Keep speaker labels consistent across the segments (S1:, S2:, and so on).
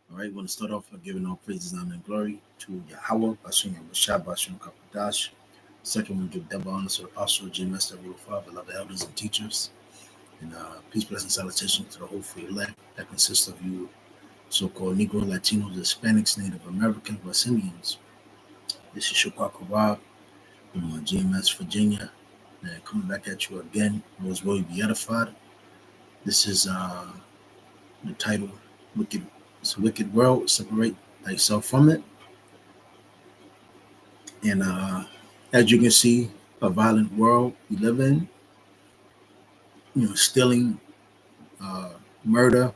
S1: All right, we want to start off by giving all praises, honor, and glory to Yahweh, Bashim Bashab, Bashim Kapadash. Second, we give double honor to the Apostle, GMS, the Rule Father, beloved elders and teachers. And peace, blessing, salutation to the whole free elect that consists of you so-called Negro, Latinos, Hispanics, Native Americans, West Indians. This is Chicago Rob from GMS, Virginia. And coming back at you again, was will you be edified? This is the title, Wicked. It's a wicked world. Separate thyself from it. And as you can see, a violent world we live in. Stealing, uh, murder,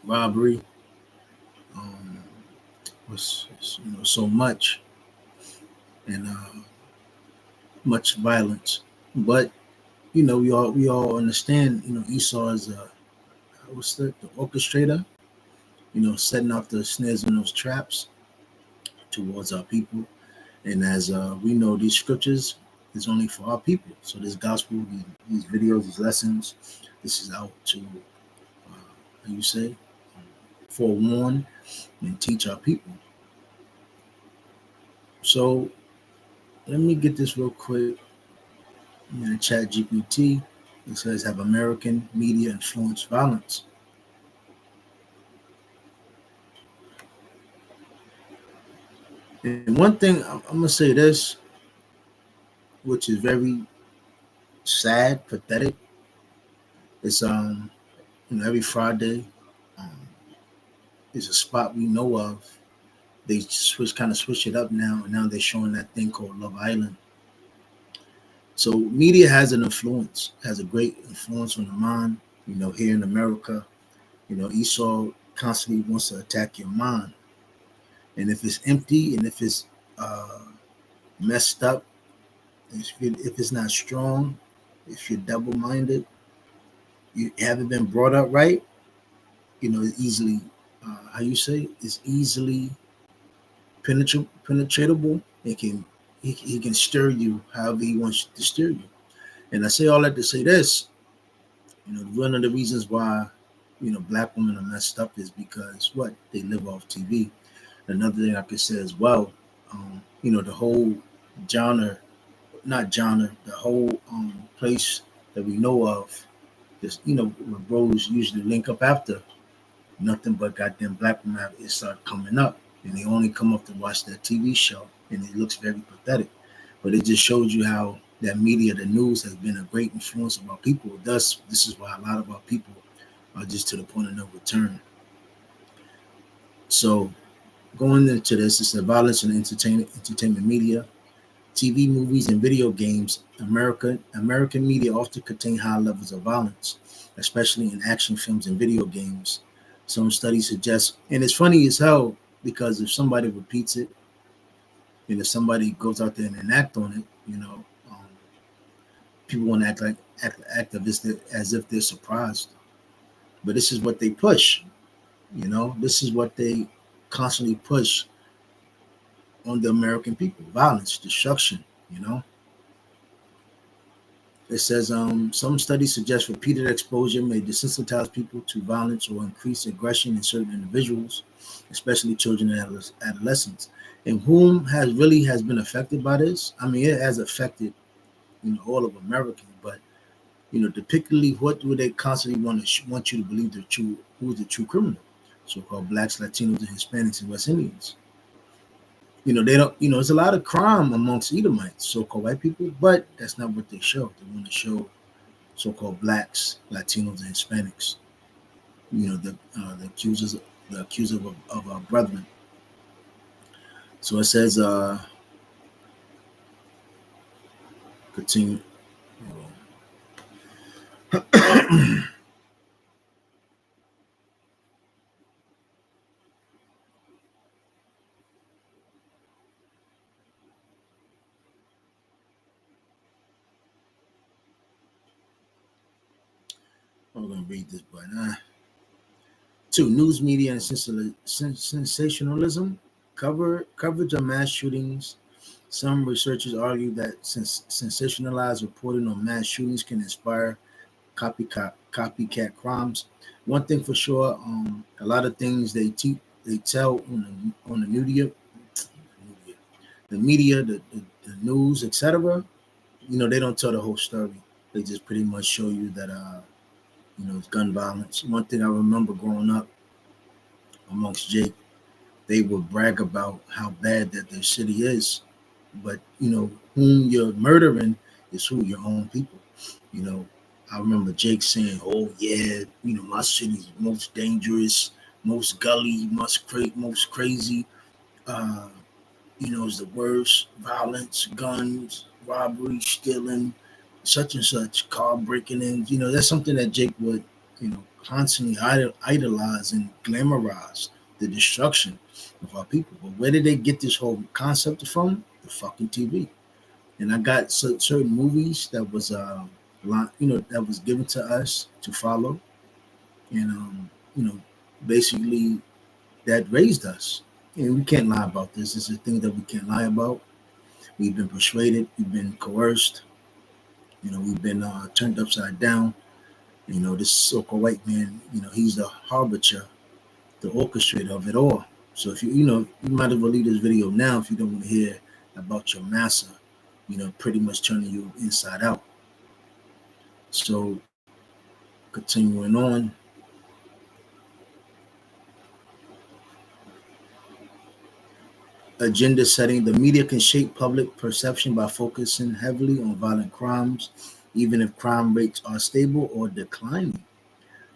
S1: robbery, um, was so much, and much violence. But we all understand. Esau is what's the orchestrator. Setting out the snares and those traps towards our people. And as we know, these scriptures is only for our people. So this gospel, these videos, these lessons, this is out to, how you say, forewarn and teach our people. So let me get this real quick. In the chat GPT, it says, have American media influenced violence? And one thing, I'm going to say this, which is very sad, pathetic. It's every Friday is a spot we know of. They switch it up now, and now they're showing that thing called Love Island. So media has a great influence on the mind. Here in America, Esau constantly wants to attack your mind, and if it's empty and if it's messed up, if it's not strong, if you're double-minded, you haven't been brought up right, it's easily, it's easily penetratable. He can steer you however he wants to steer you. And I say all that to say this, one of the reasons why, black women are messed up is because they live off TV. Another thing I could say as well, the whole genre, not genre, the whole place that we know of, this, where bros usually link up after, nothing but goddamn black women it start coming up, and they only come up to watch that TV show, and it looks very pathetic. But it just shows you how that media, the news, has been a great influence on our people. Thus, this is why a lot of our people are just to the point of no return. So, going into this, it's the violence in entertainment media, TV, movies, and video games. American media often contain high levels of violence, especially in action films and video games. Some studies suggest, and it's funny as hell because if somebody repeats it, and if somebody goes out there and enact on it, people want to act as if they're surprised. But this is what they push. This is what they constantly push on the American people: violence, destruction. It says some studies suggest repeated exposure may desensitize people to violence or increase aggression in certain individuals, especially children and adolescents. And whom has been affected by this? I mean, it has affected all of Americans, but particularly what do they constantly want you to believe who is the true criminal? So-called blacks, Latinos, and Hispanics and West Indians. They don't. There's a lot of crime amongst Edomites, so-called white people, but that's not what they show. They want to show so-called blacks, Latinos, and Hispanics. The accusers of our brethren. So it says, continue. I'm going to read this, but 2. News media and sensationalism. Coverage of mass shootings. Some researchers argue that sensationalized reporting on mass shootings can inspire copycat crimes. One thing for sure, a lot of things they tell on the media, the news, etc. They don't tell the whole story. They just pretty much show you that it's gun violence. One thing I remember growing up amongst Jake, they would brag about how bad that their city is, but whom you're murdering is who your own people. You know, I remember Jake saying, "Oh yeah, my city's most dangerous, most gully, most crazy. Uh, is the worst. Violence, guns, robbery, stealing, such and such, car breaking in. That's something that Jake would, constantly idolize and glamorize the destruction of our people. But where did they get this whole concept from? The fucking TV. And I got certain movies that was, that was given to us to follow, and basically that raised us. And we can't lie about this. This is a thing that we can't lie about. We've been persuaded. We've been coerced. We've been turned upside down. This so-called white man, he's the harbinger, the orchestrator of it all. So if you might as well leave this video now if you don't want to hear about your master, pretty much turning you inside out. So continuing on, agenda setting. The media can shape public perception by focusing heavily on violent crimes, even if crime rates are stable or declining.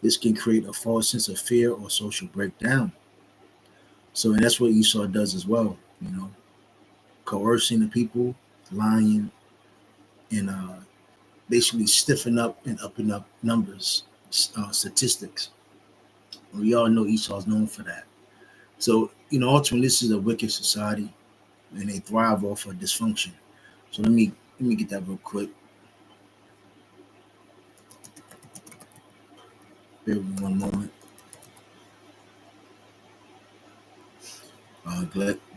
S1: This can create a false sense of fear or social breakdown. So, and that's what Esau does as well, coercing the people, lying, and basically stiffen up and upping up numbers, statistics. We all know Esau's known for that. So, ultimately, this is a wicked society, and they thrive off of dysfunction. So let me get that real quick. Bear with me one moment.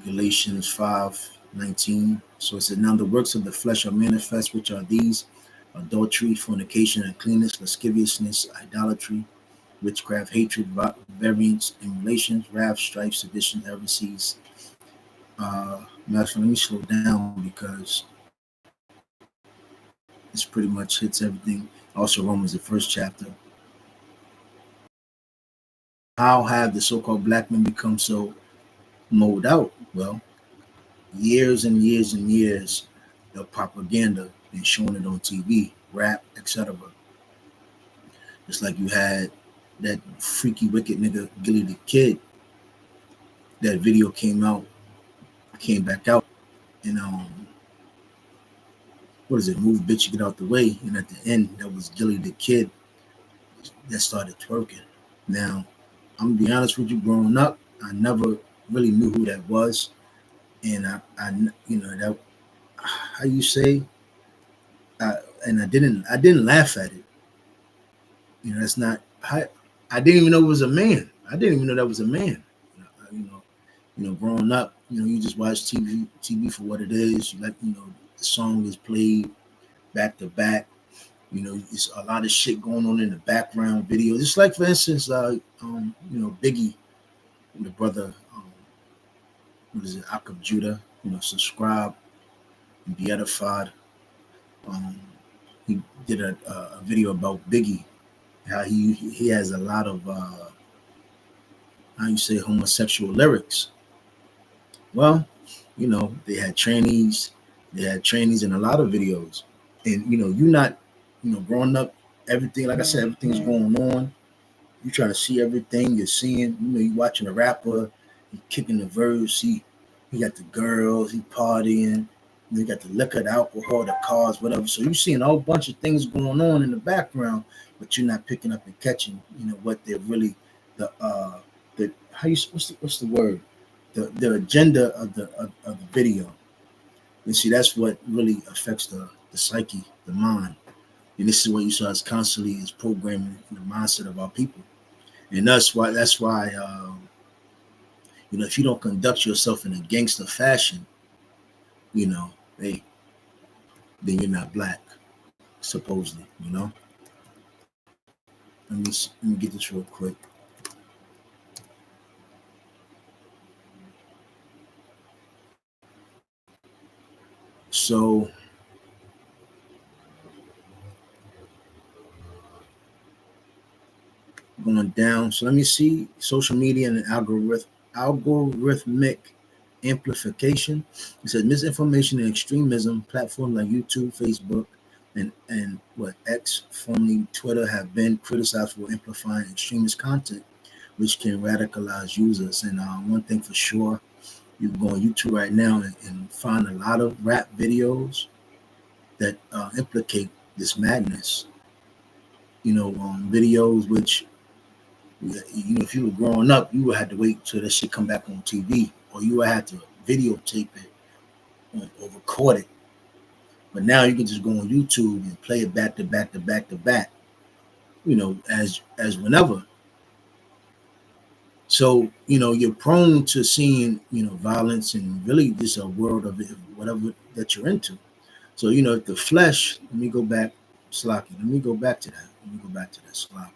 S1: Galatians 5:19. So it says, "Now the works of the flesh are manifest, which are these: adultery, fornication, uncleanness, lasciviousness, idolatry, witchcraft, hatred, variance, emulations, wrath, strife, sedition, heresies." Let me slow down because this pretty much hits everything. Also, Romans, the first chapter. How have the so-called black men become so mowed out? Well, years and years and years of propaganda and showing it on TV, rap, etc. It's like you had that freaky wicked nigga Gilly the Kid. That video came back out, and what is it? Move, bitch, get out the way. And at the end, that was Gilly the Kid that started twerking. Now, I'm gonna be honest with you. Growing up, I never really knew who that was, and I that how you say, and I didn't laugh at it. That's not. I didn't even know it was a man. I didn't even know that was a man. You know, growing up, you just watch TV for what it is. You like, the song is played back to back. It's a lot of shit going on in the background video. Just like, for instance, Biggie, the brother, what is it, Akab Judah. Subscribe and be edified. Um, he did a video about Biggie, how he has a lot of how you say homosexual lyrics. Well, they had trainees in a lot of videos, and you not, growing up, everything, like I said, everything's going on. You trying to see everything you're seeing. You watching a rapper, he kicking the verse, he got the girls, he partying, you got the liquor, the alcohol, the cars, whatever. So you're seeing a whole bunch of things going on in the background, but you're not picking up and catching, what they're really the how you what's the word, the agenda of the video. And see, that's what really affects the psyche, the mind. And this is what you saw is constantly is programming the mindset of our people. And that's why if you don't conduct yourself in a gangster fashion, hey, then you're not black, supposedly. let me get this real quick. So going down. So let me see social media and algorithmic amplification. It says misinformation and extremism. Platforms like YouTube, Facebook, and what X, formerly Twitter, have been criticized for amplifying extremist content, which can radicalize users. And one thing for sure, you can go on YouTube right now and find a lot of rap videos that implicate this madness. Videos which, if you were growing up, you would have to wait till that shit come back on TV, or you would have to videotape it or record it. But now you can just go on YouTube and play it back to back to back to back. As whenever. So you're prone to seeing violence and really just a world of it, whatever that you're into. So if the flesh. Let me go back, Slocky. Let me go back to that. Let me go back to that, Slocky.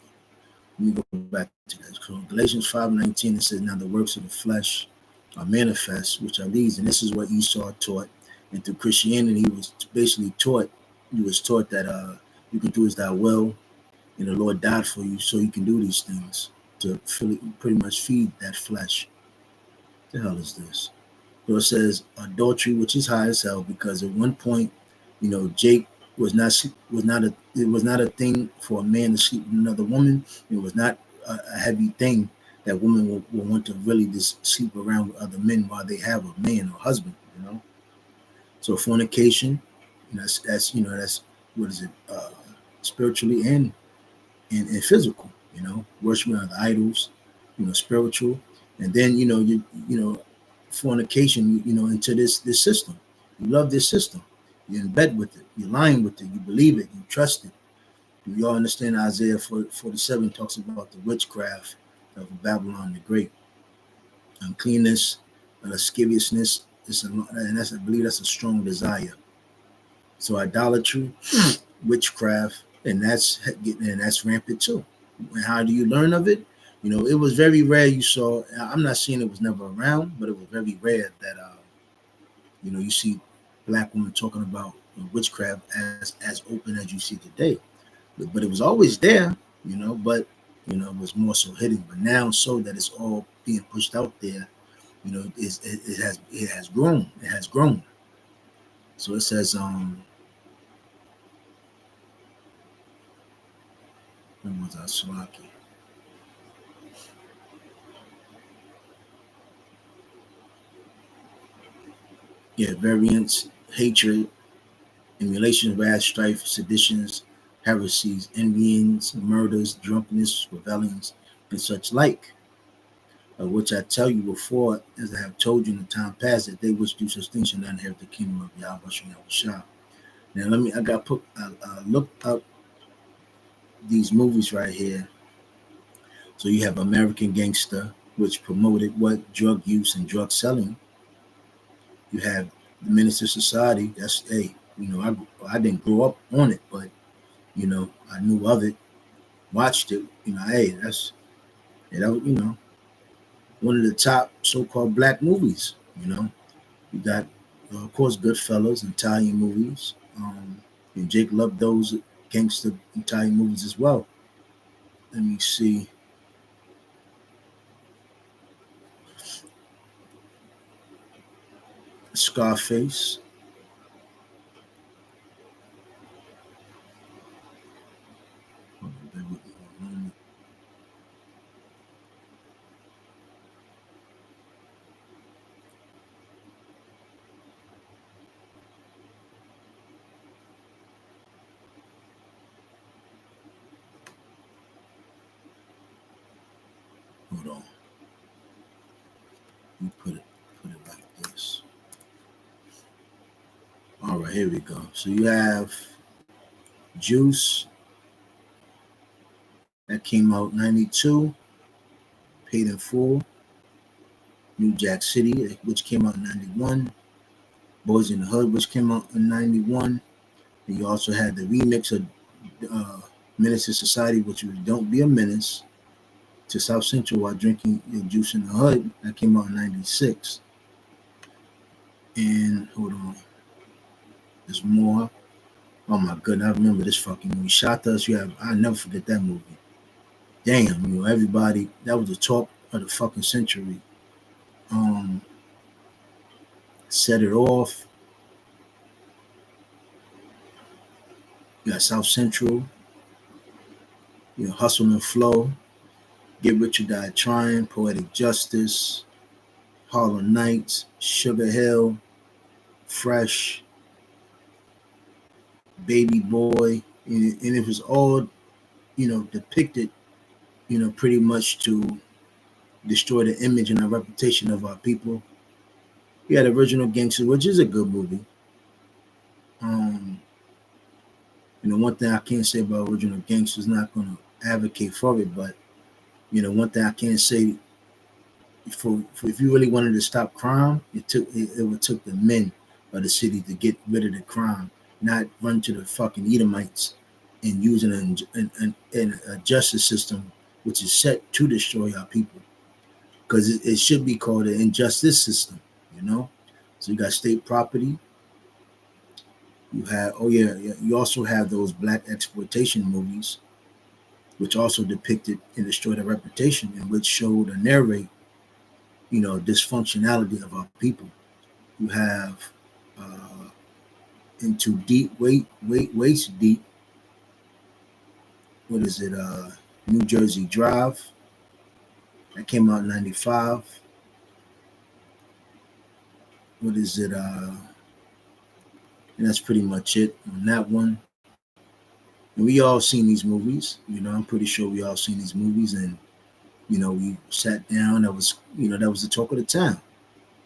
S1: Let me go back to that. So Galatians 5:19, it says, "Now the works of the flesh are manifest, which are these." And this is what Esau taught. And through Christianity, he was basically taught. He was taught that you can do as thy will, and the Lord died for you, so you can do these things to pretty much feed that flesh. What the hell is this? So it says adultery, which is high as hell, because at one point, Jake was not a thing for a man to sleep with another woman. It was not a heavy thing that women will want to really just sleep around with other men while they have a man or husband. So fornication, that's what is it? Spiritually and physical. Worshiping other idols. Spiritual, and then fornication. Into this system. You love this system. You're in bed with it. You're lying with it. You believe it. You trust it. We all understand Isaiah 47 talks about the witchcraft of Babylon the Great. Uncleanness, lasciviousness, and I believe that's a strong desire. So idolatry, witchcraft, and that's rampant too. And how do you learn of it? It was very rare you saw. I'm not saying it was never around, but it was very rare that you see black women talking about witchcraft as open as you see today. But it was always there, but it was more so hidden. But now, so that it's all being pushed out there, it has grown. It has grown. So it says, when was I Slocky? Yeah, variance, hatred, emulations, wrath, strife, seditions, heresies, envyings, murders, drunkenness, rebellions, and such like, of which I tell you before, as I have told you in the time past, that they which do such things shall not inherit the kingdom of Yahweh Shah. Now I got put look up these movies right here. So you have American Gangster, which promoted what drug use and drug selling. You have the Minister Society. That's I didn't grow up on it, but I knew of it, watched it. Hey, that was, one of the top so-called black movies. You got of course Goodfellas, Italian movies, and Jake loved those gangster Italian movies as well. Let me see. Scarface. Hold on. You put it like this. All right, here we go. So you have Juice that came out 92, Paid in Full, New Jack City, which came out in 91, Boys in the Hood, which came out in 91. And you also had the remix of Menace to Society, which was Don't Be a Menace to South Central While Drinking Your Juice in the Hood. That came out in 96. And hold on, there's more. Oh my goodness, I remember this fucking movie. Shot Us, you have, I never forget that movie. Damn, everybody, that was the talk of the fucking century. Um, Set It Off. You got South Central, Hustle and Flow, Get Rich or Die Trying, Poetic Justice, Harlem Nights, Sugar Hill, Fresh, Baby Boy, and it was all, depicted, pretty much to destroy the image and our reputation of our people. You had Original Gangster, which is a good movie. Um, one thing I can't say about Original Gangster is not going to advocate for it, but one thing I can say for if you really wanted to stop crime, it would took the men of the city to get rid of the crime, not run to the fucking Edomites and using a justice system which is set to destroy our people. Because it should be called an injustice system, you know. So you got state property. You have you also have those black exploitation movies, which also depicted and destroyed a reputation, and which showed and narrate, dysfunctionality of our people. You have into deep waist deep. What is it? New Jersey Drive. That came out in '95. What is it? And that's pretty much it on that one. And we all seen these movies. I'm pretty sure we all seen these movies, and we sat down. That was the talk of the town.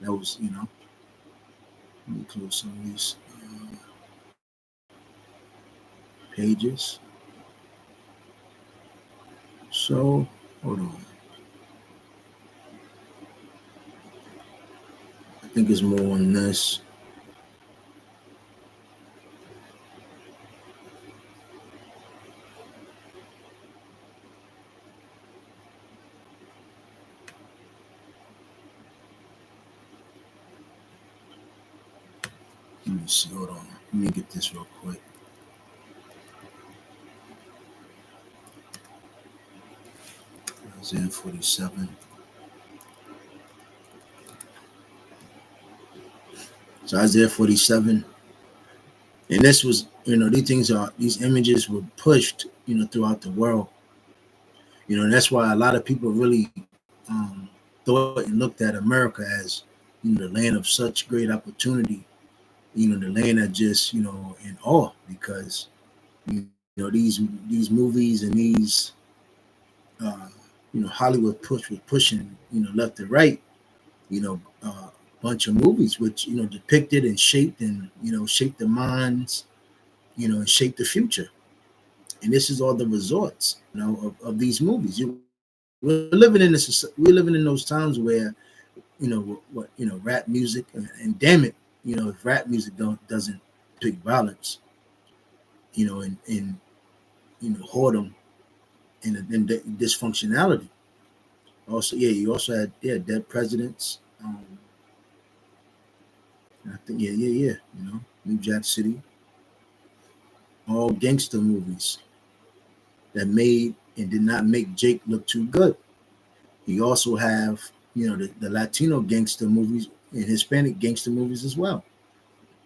S1: That was, let me close some of these pages. So, hold on. I think it's more on this. Let me see. Hold on. Let me get this real quick. Isaiah 47. So Isaiah 47. And this was, these images were pushed, throughout the world. And that's why a lot of people really thought and looked at America as, the land of such great opportunity, the land that just, in awe, because, these movies and these, Hollywood was pushing, left and right, bunch of movies which, depicted and shaped the minds, and shaped the future. And this is all the results, of these movies. We're living in those times where, rap music, and damn it, if rap music doesn't pick violence, and whoredom and dysfunctionality. Also, you also had dead presidents. I think New Jack City, all gangster movies that made and did not make Jake look too good. You also have, the Latino gangster movies and Hispanic gangster movies as well,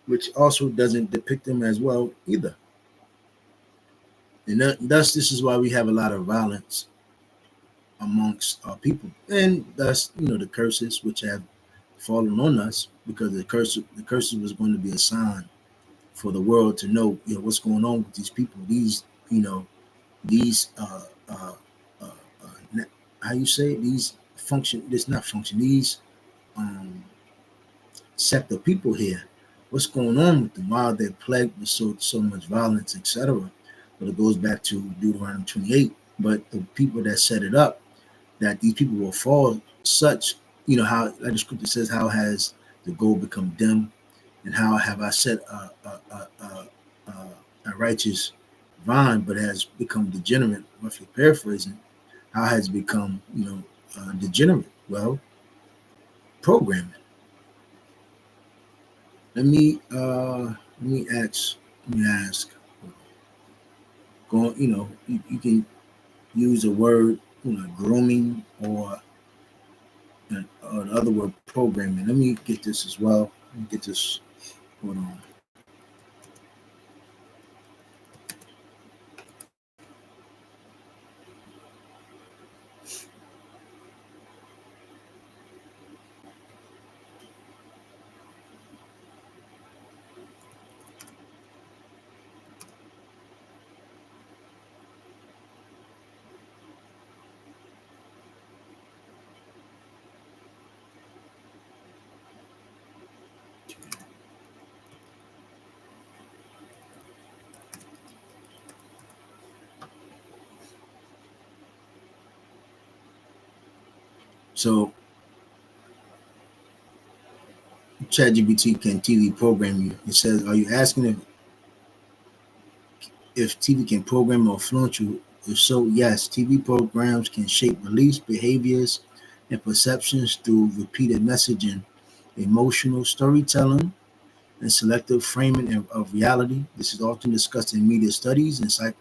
S1: which also doesn't depict them as well either. And thus, this is why we have a lot of violence amongst our people, and thus, the curses which have fallen on us, because the curses was going to be a sign for the world to know, what's going on with these people. These, these how you say it? These function. This not function. These um, sect of people here. What's going on with them? Why they're plagued with so much violence, etc. But it goes back to Deuteronomy 28. But the people that set it up, that these people will fall such, how, like the scripture says, how has the gold become dim, and how have I set a righteous divine, but has become degenerate. Roughly paraphrasing, how has it become, degenerate? Well, programming. Let me ask. Go. You can use the word, grooming, or the other word, programming. Let me get this as well. Let me get this. Hold on. So, ChatGPT can TV program you. It says, are you asking if TV can program or influence you? If so, yes, TV programs can shape beliefs, behaviors, and perceptions through repeated messaging, emotional storytelling, and selective framing of reality. This is often discussed in media studies and psych.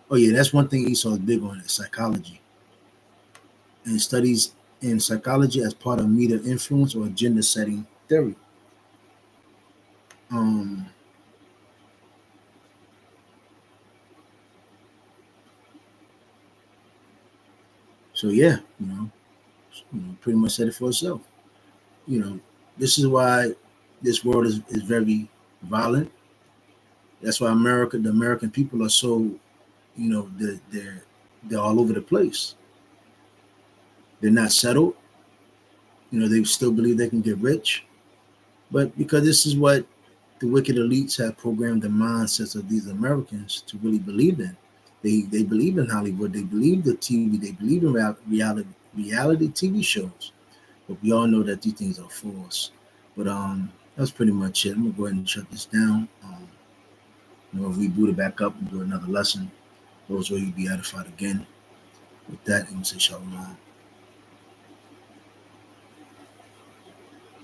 S1: Oh yeah, that's one thing Esau is big on, is psychology, and studies in psychology as part of media influence or agenda setting theory. Um, so yeah, pretty much said it for itself. You know, this is why this world is very violent. That's why the American people are so, they're all over the place. They're not settled. They still believe they can get rich, but because this is what the wicked elites have programmed the mindsets of these Americans to really believe in. They believe in Hollywood. They believe the TV. They believe in reality TV shows. But we all know that these things are false. But that's pretty much it. I'm gonna go ahead and shut this down. Reboot it back up and do another lesson. Those way you be edified again. With that, I'm gonna say shalom.